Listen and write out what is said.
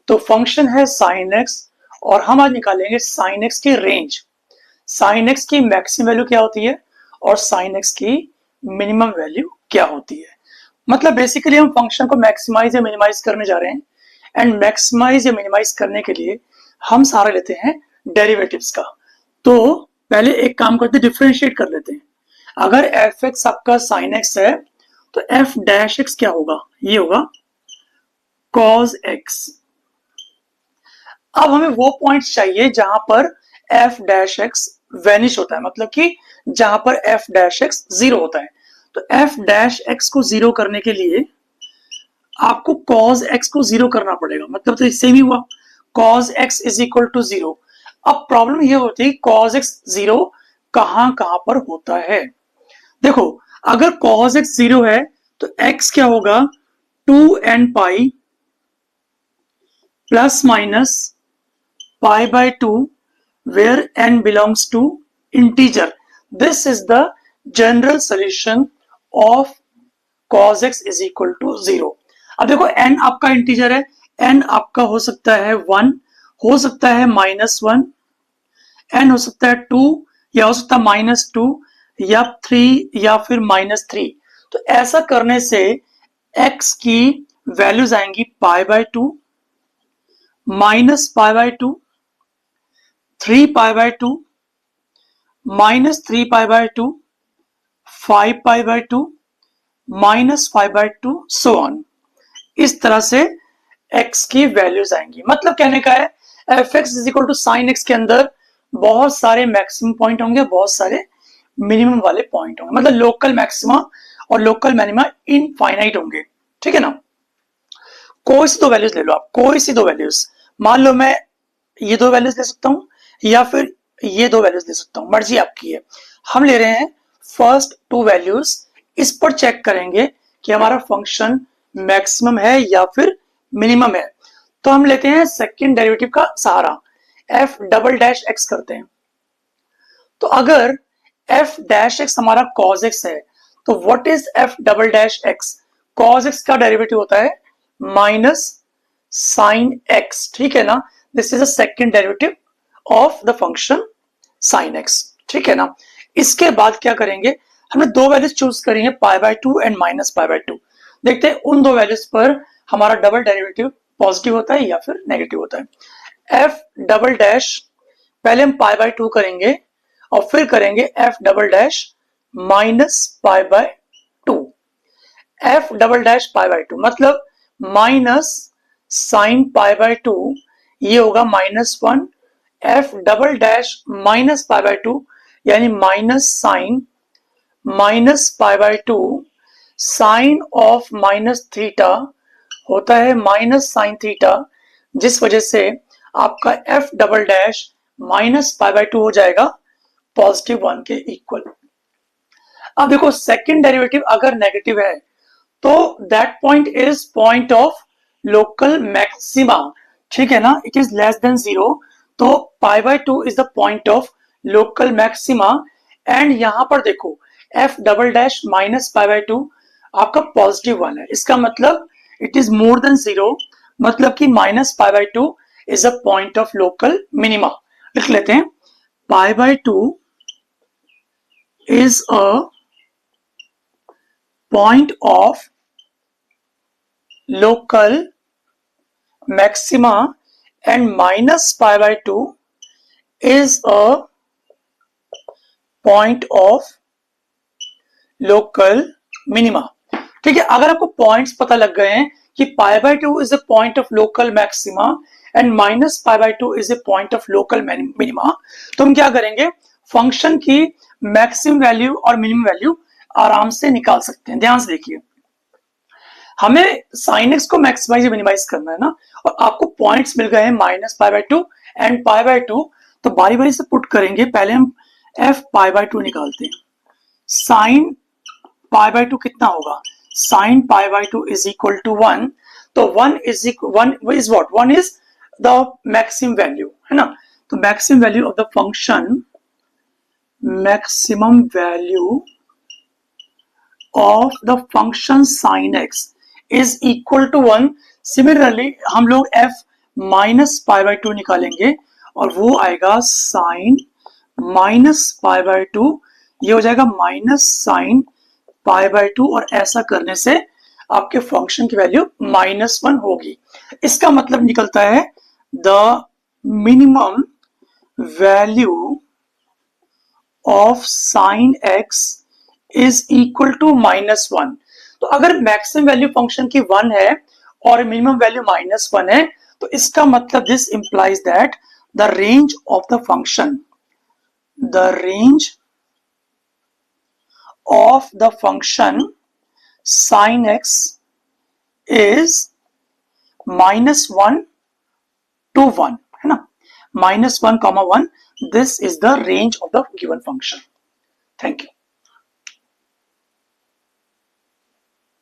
तो फंक्शन है sine x और हम आज निकालेंगे साइन एक्स की रेंज, साइन एक्स की मैक्सिमम वैल्यू क्या होती है और साइन एक्स की मिनिमम वैल्यू क्या होती है। मतलब बेसिकली हम फंक्शन को मैक्सिमाइज या मिनिमाइज करने जा रहे हैं एंड मैक्सिमाइज या मिनिमाइज करने के लिए हम सहारा लेते हैं डेरिवेटिव्स का। तो पहले एक काम करते हैं, डिफरेंशिएट कर लेते हैं। अगर एफ एक्स आपका साइन एक्स है तो एफ डैश एक्स क्या होगा, ये होगा कॉज एक्स। अब हमें वो पॉइंट्स चाहिए जहां पर एफ डैश एक्स वेनिश होता है, मतलब कि जहां पर एफ डैश एक्स जीरो होता है। तो एफ डैश एक्स को जीरो करने के लिए आपको कॉज एक्स को जीरो करना पड़ेगा, मतलब तो सेम ही हुआ, cause x is equal to zero. अब प्रॉब्लम ये होती है कॉज एक्स जीरो कहां कहां पर होता है। देखो अगर कॉज एक्स जीरो है तो एक्स क्या होगा, 2n pi plus minus pi by 2 where n belongs to integer. This is the general solution of cos x is equal to 0. अब देखो n आपका इंटीजर है, n आपका हो सकता है 1, हो सकता है -1, n हो सकता है 2 या हो सकता है -2 या 3 या फिर -3। तो ऐसा करने से x की वैल्यूज आएंगी pi by 2, -pi by 2, 3 pi by 2, -3 pi by 2, 5 pi by 2, -5 by 2, so on. इस तरह से x की वैल्यूज आएंगी। मतलब कहने का है f x is equal to sine x के अंदर बहुत सारे मैक्सिमम पॉइंट होंगे, बहुत सारे मिनिमम वाले पॉइंट होंगे, मतलब लोकल मैक्सिमा और लोकल मिनिमा इनफाइनाइट होंगे। ठीक है ना। कोई सी दो वैल्यूज ले लो आप, कोई सी दो वैल्यूज, मान लो मैं ये दो वैल्यूज ले सकता हूं या फिर ये दो वैल्यूज ले सकता हूं, मर्जी आपकी है। हम ले रहे हैं फर्स्ट टू वैल्यूज, इस पर चेक करेंगे कि हमारा फंक्शन मैक्सिमम है या फिर मिनिमम है। तो हम लेते हैं सेकंड डेरिवेटिव का सहारा, एफ डबल डैश एक्स करते हैं। तो अगर एफ डैश एक्स हमारा कॉज एक्स है तो what is F double dash x, cos x का डेरिवेटिव होता है माइनस साइन एक्स। ठीक है ना, this is a second derivative of the function sine x. ठीक है ना। इसके बाद क्या करेंगे, हमने दो वैल्यूज चूज करी है, पाई बाय 2 एंड -पाई बाय 2। देखते हैं उन दो वैल्यूज पर हमारा डबल डेरिवेटिव पॉजिटिव होता है या फिर नेगेटिव होता है। एफ डबल डैश, पहले हम पाई बाय 2 करेंगे और फिर करेंगे F double dash -pi by 2। F double dash pi by 2 मतलब माइनस साइन पाई बाय 2, ये होगा -1। F double dash -pi by 2 यानी minus sine -pi by 2, sine of minus theta होता है माइनस साइन थीटा, जिस वजह से आपका f double dash -pi by 2 हो जाएगा +1 के इक्वल। अब देखो सेकंड डेरिवेटिव अगर नेगेटिव है तो that point is point of local maxima. ठीक है ना, इट इज लेस देन 0, तो पाई by 2 is the point of local maxima. And यहां पर देखो F double dash -pi by 2 आपका +1 है, इसका मतलब इट इज मोर देन 0, मतलब कि -पाई by 2 is a point of local minima. लिख लेते हैं, पाई by 2 is a point of local maxima and -pi by 2 is a point of local minima। ठीक है, अगर आपको पॉइंट्स पता लग गए हैं कि पाई by 2 is a point of local maxima and -pi by 2 is a point of local minima, तो हम क्या करेंगे, फंक्शन की मैक्सिमम वैल्यू और मिनिमम वैल्यू आराम से निकाल सकते हैं। ध्यान से देखिए, हमें साइन एक्स को मैक्सिमाइज मिनिमाइज करना है ना, और आपको पॉइंट्स मिल गए हैं -पाई बाय 2 एंड पाई बाय 2, तो बारी बारी से पुट करेंगे। पहले हम एफ पाई बाय 2 निकालते हैं। साइन पाई बाय 2 कितना होगा, sine pi by 2 is equal to 1, तो 1 is what, 1 is the maximum value, है ना। तो maximum value of the function, maximum value of the function sin x is equal to 1। Similarly हम लोग f -π/2 निकालेंगे और वो आएगा साइन -π/2, ये हो जाएगा -sin π/2 और ऐसा करने से आपके फंक्शन की वैल्यू -1 होगी। इसका मतलब निकलता है the minimum value of sine x is equal to -1। तो अगर मैक्सिमम वैल्यू फंक्शन की 1 है और मिनिमम वैल्यू -1 है, तो इसका मतलब this implies that the range of the function, the range of the function sin x is -1 to 1, है ना, -1, 1, this is the range of the given function. Thank you.